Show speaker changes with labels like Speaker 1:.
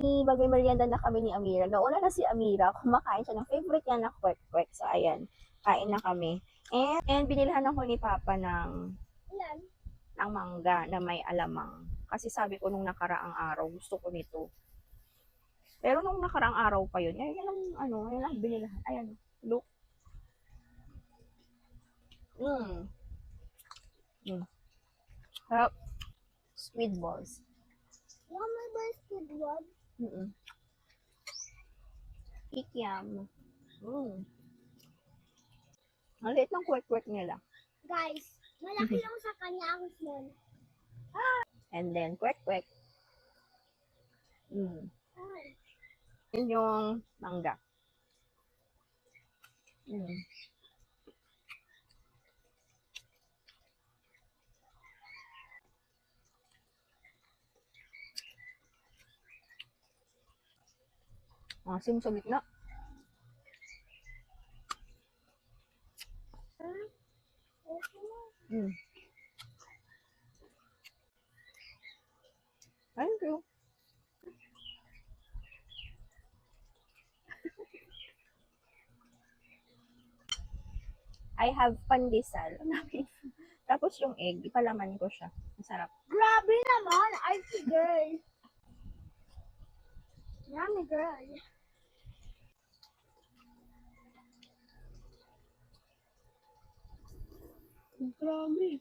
Speaker 1: Bagay merienda na kami ni Amira. Nauna na si Amira, kumakain siya ng favorite niya na kwek-kwek. So, ayan, kain na kami. And binilhan ako ni Papa ng mangga na may alamang. Kasi sabi ko nung nakaraang araw, gusto ko nito. Pero nung nakaraang araw pa yun, yan ang yan ang binilhan. Ayan, look. Mm. Mm. Sarap. Squid balls.
Speaker 2: Mama, ba squid balls?
Speaker 1: Mm. Kikiam. Ang liit ng kwek-kwek nila.
Speaker 2: Guys, malaki lang sa kanya ang small.
Speaker 1: And then, kwek-kwek. Yun yung mangga. Asim sa gitna. Thank you. I have pandesal. Tapos yung egg, ipalaman ko siya. Masarap.
Speaker 2: Grabe naman, icy girl. Yummy girl.
Speaker 1: Grabe.